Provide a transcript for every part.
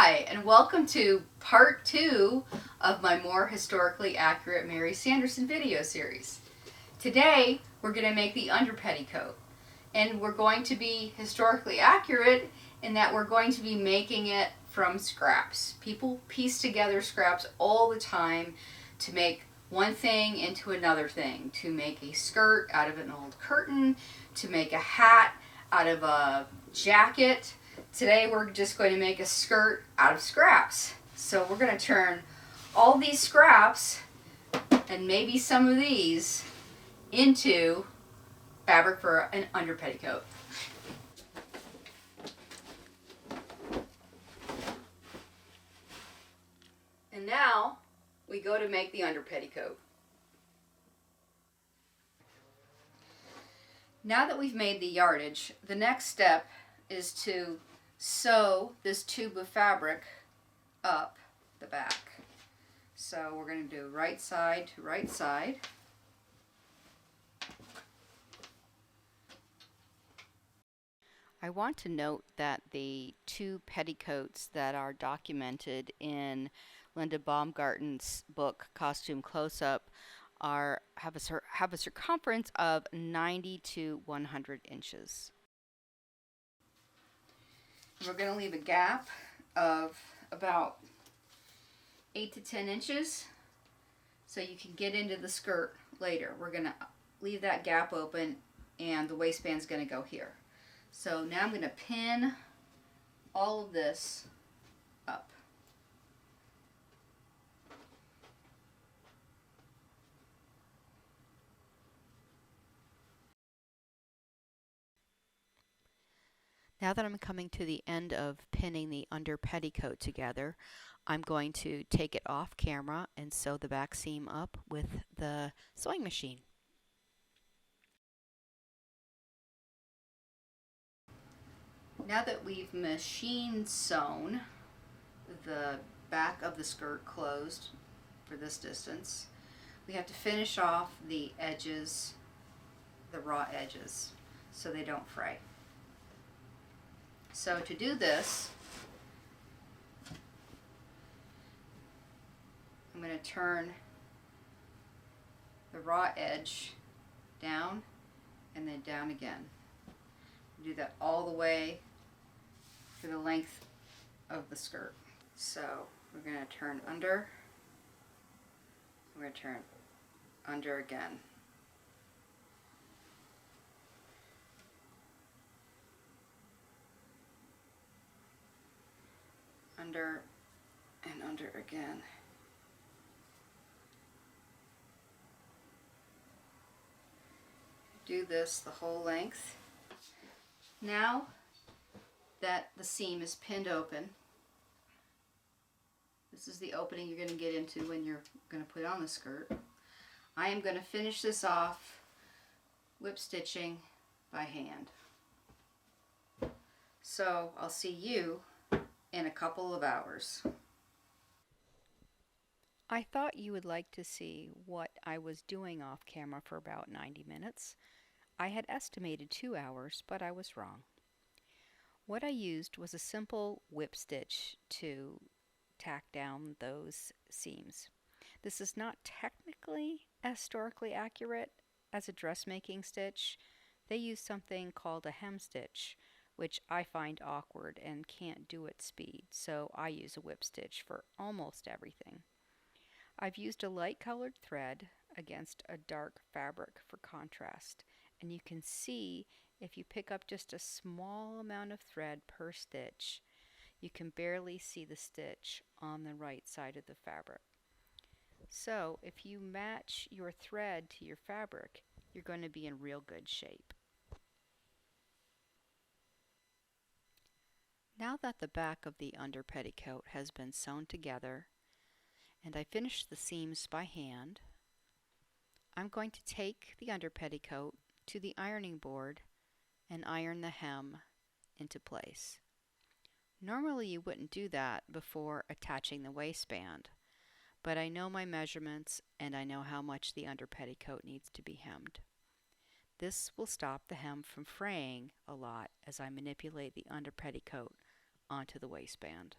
Hi, and welcome to part 2 of my more historically accurate Mary Sanderson video series. Today, we're going to make the under petticoat. And we're going to be historically accurate in that we're going to be making it from scraps. People piece together scraps all the time to make one thing into another thing. To make a skirt out of an old curtain, to make a hat out of a jacket. Today we're just going to make a skirt out of scraps. So we're going to turn all these scraps and maybe some of these into fabric for an under petticoat. And now we go to make the under petticoat. Now that we've made the yardage, the next step is to sew this tube of fabric up the back. So we're going to do right side to right side. I want to note that the two petticoats that are documented in Linda Baumgarten's book Costume Close-Up have a circumference of 90 to 100 inches. We're going to leave a gap of about 8 to 10 inches so you can get into the skirt later. We're going to leave that gap open and the waistband's going to go here. So now I'm going to pin all of this up. Now that I'm coming to the end of pinning the under petticoat together, I'm going to take it off camera and sew the back seam up with the sewing machine. Now that we've machine sewn the back of the skirt closed for this distance, we have to finish off the edges, the raw edges, so they don't fray. So to do this, I'm going to turn the raw edge down and then down again. Do that all the way for the length of the skirt. So we're going to turn under, we're going to turn under again. Under and under again. Do this the whole length. Now that the seam is pinned open, this is the opening you're going to get into when you're going to put on the skirt. I am going to finish this off whip stitching by hand. So I'll see you in a couple of hours. I thought you would like to see what I was doing off camera for about 90 minutes. I had estimated 2 hours, but I was wrong. What I used was a simple whip stitch to tack down those seams. This is not technically historically accurate as a dressmaking stitch. They use something called a hem stitch, which I find awkward and can't do at speed, so I use a whip stitch for almost everything. I've used a light colored thread against a dark fabric for contrast, and you can see if you pick up just a small amount of thread per stitch, you can barely see the stitch on the right side of the fabric. So if you match your thread to your fabric, you're going to be in real good shape. Now that the back of the under petticoat has been sewn together and I finished the seams by hand, I'm going to take the under petticoat to the ironing board and iron the hem into place. Normally you wouldn't do that before attaching the waistband, but I know my measurements and I know how much the under petticoat needs to be hemmed. This will stop the hem from fraying a lot as I manipulate the under petticoat onto the waistband.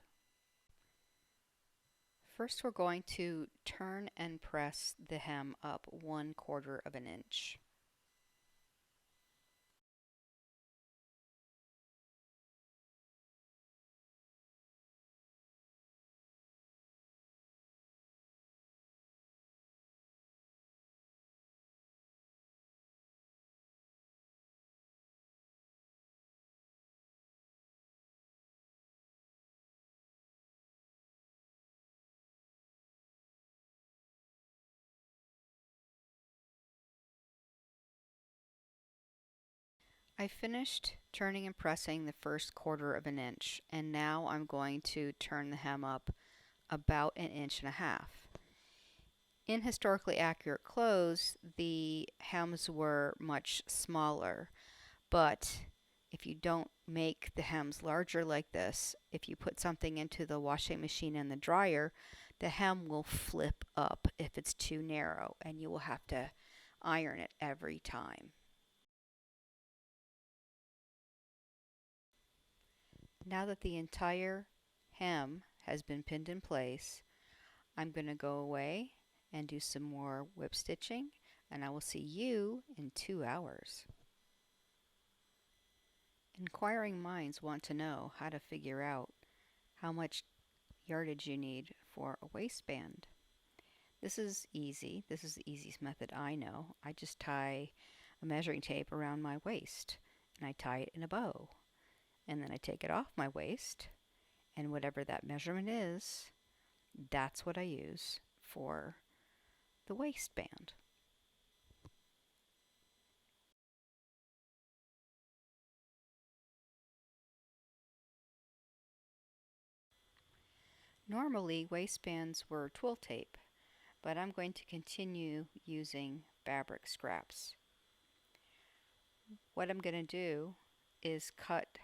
First, we're going to turn and press the hem up 1/4 of an inch. I finished turning and pressing the first 1/4 of an inch, and now I'm going to turn the hem up about 1.5 inches. In historically accurate clothes, the hems were much smaller, but if you don't make the hems larger like this, if you put something into the washing machine and the dryer, the hem will flip up if it's too narrow, and you will have to iron it every time. Now that the entire hem has been pinned in place, I'm going to go away and do some more whip stitching, and I will see you in 2 hours. Inquiring minds want to know how to figure out how much yardage you need for a waistband. This is easy. This is the easiest method I know. I just tie a measuring tape around my waist, and I tie it in a bow. And then I take it off my waist, and whatever that measurement is, that's what I use for the waistband. Normally, waistbands were twill tape, but I'm going to continue using fabric scraps. What I'm going to do is cut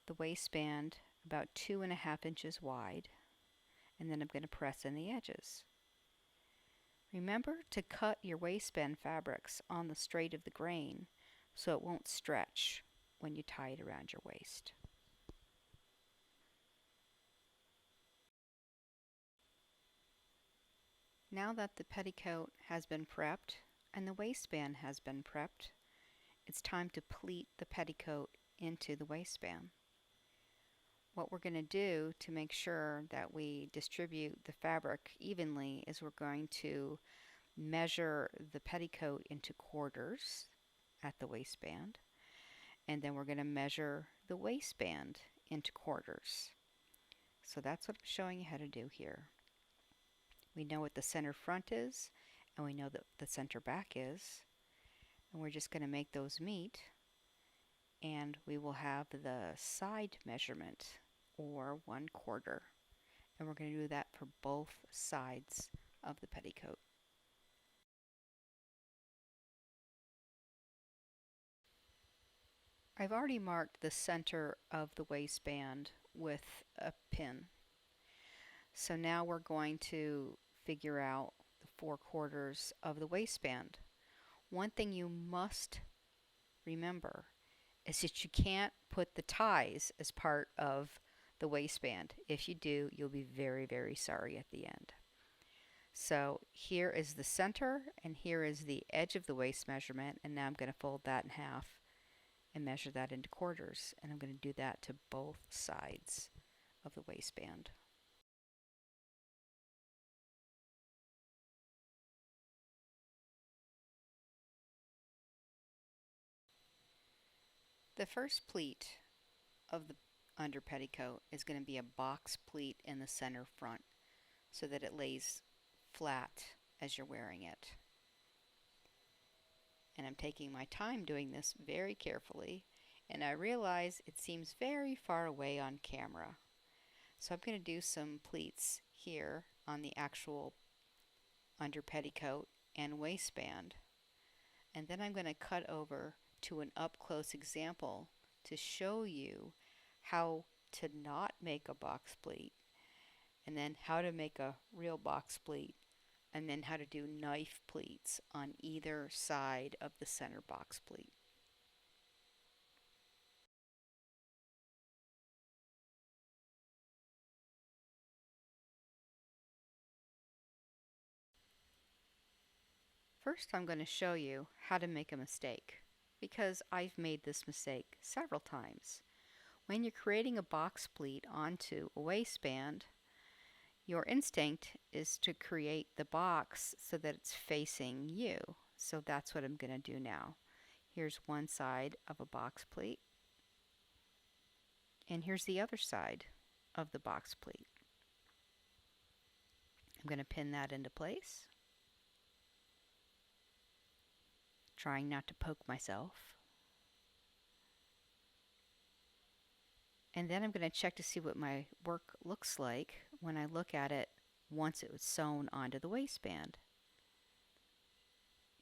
the waistband about 2.5 inches wide, and then I'm going to press in the edges. Remember to cut your waistband fabrics on the straight of the grain so it won't stretch when you tie it around your waist. Now that the petticoat has been prepped and the waistband has been prepped, it's time to pleat the petticoat into the waistband. What we're going to do to make sure that we distribute the fabric evenly is we're going to measure the petticoat into quarters at the waistband, and then we're going to measure the waistband into quarters. So that's what I'm showing you how to do here. We know what the center front is, and we know what the center back is, and we're just going to make those meet, and we will have the side measurement, or 1/4, and we're going to do that for both sides of the petticoat. I've already marked the center of the waistband with a pin. So now we're going to figure out the 4/4 of the waistband. One thing you must remember is that you can't put the ties as part of the waistband. If you do, you'll be very, very sorry at the end. So here is the center, and here is the edge of the waist measurement, and now I'm going to fold that in half and measure that into quarters, and I'm going to do that to both sides of the waistband. The first pleat of the under petticoat is going to be a box pleat in the center front so that it lays flat as you're wearing it. And I'm taking my time doing this very carefully, and I realize it seems very far away on camera. So I'm going to do some pleats here on the actual under petticoat and waistband, and then I'm going to cut over to an up-close example to show you how to not make a box pleat, and then how to make a real box pleat, and then how to do knife pleats on either side of the center box pleat. First, I'm going to show you how to make a mistake, because I've made this mistake several times. When you're creating a box pleat onto a waistband, your instinct is to create the box so that it's facing you. So that's what I'm going to do now. Here's one side of a box pleat, and here's the other side of the box pleat. I'm going to pin that into place, trying not to poke myself. And then I'm going to check to see what my work looks like when I look at it once it was sewn onto the waistband.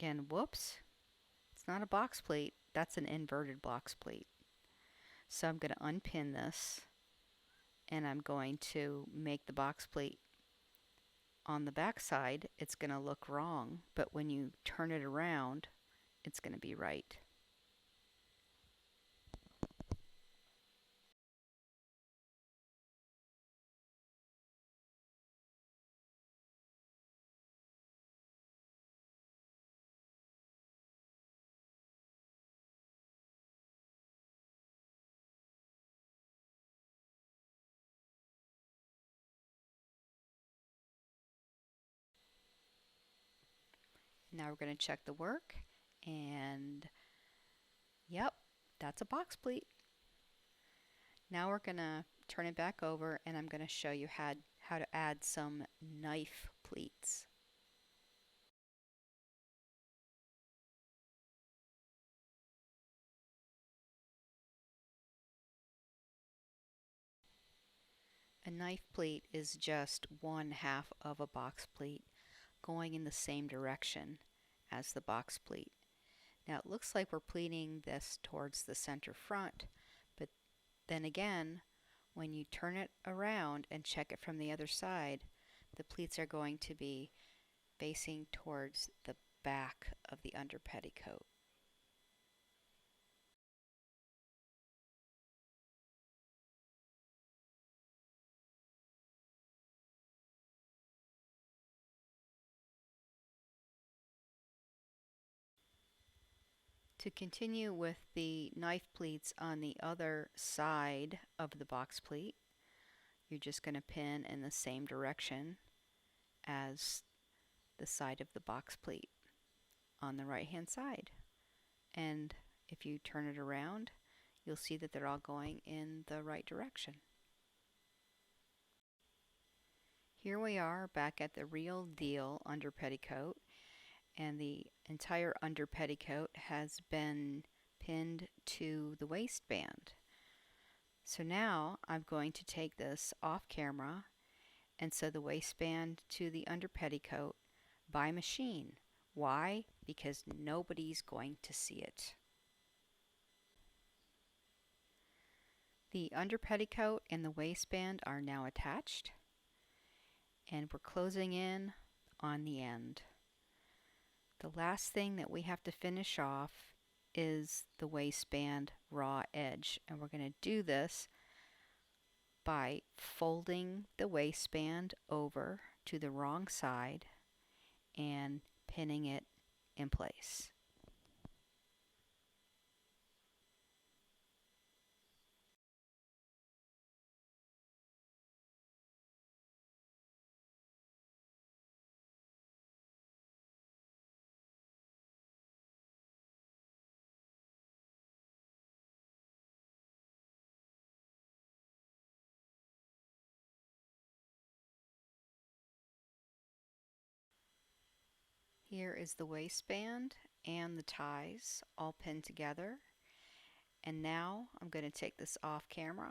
Again, whoops, it's not a box pleat, that's an inverted box pleat. So I'm going to unpin this, and I'm going to make the box pleat on the back side. It's going to look wrong, but when you turn it around, it's going to be right. Now we're going to check the work, and yep, that's a box pleat. Now we're going to turn it back over, and I'm going to show you how to add some knife pleats. A knife pleat is just one half of a box pleat going in the same direction as the box pleat. Now it looks like we're pleating this towards the center front, but then again, when you turn it around and check it from the other side, the pleats are going to be facing towards the back of the under petticoat. To continue with the knife pleats on the other side of the box pleat, you're just going to pin in the same direction as the side of the box pleat on the right hand side. And if you turn it around, you'll see that they're all going in the right direction. Here we are back at the real deal under petticoat, and the entire under petticoat has been pinned to the waistband. So now I'm going to take this off camera and sew the waistband to the under petticoat by machine. Why? Because nobody's going to see it. The under petticoat and the waistband are now attached, and we're closing in on the end. The last thing that we have to finish off is the waistband raw edge, and we're going to do this by folding the waistband over to the wrong side and pinning it in place. Here is the waistband and the ties all pinned together. And now I'm going to take this off camera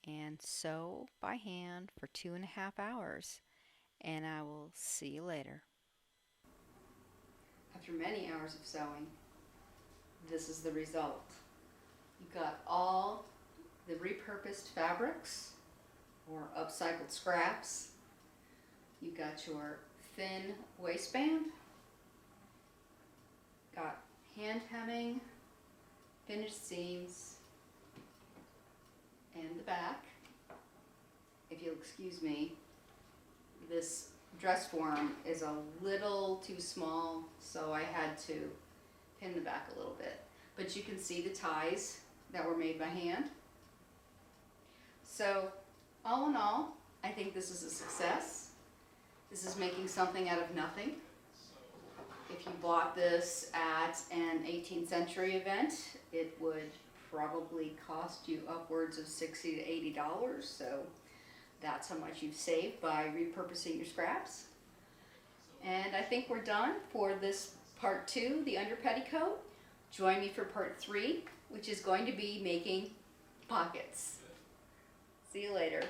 and sew by hand for 2.5 hours. And I will see you later. After many hours of sewing, this is the result. You've got all the repurposed fabrics or upcycled scraps. You've got your thin waistband, got hand hemming, finished seams, and the back. If you'll excuse me, this dress form is a little too small, so I had to pin the back a little bit. But you can see the ties that were made by hand. So all in all, I think this is a success. This is making something out of nothing. If you bought this at an 18th century event, it would probably cost you upwards of $60 to $80. So that's how much you've saved by repurposing your scraps. And I think we're done for this part 2, the under petticoat. Join me for part 3, which is going to be making pockets. See you later.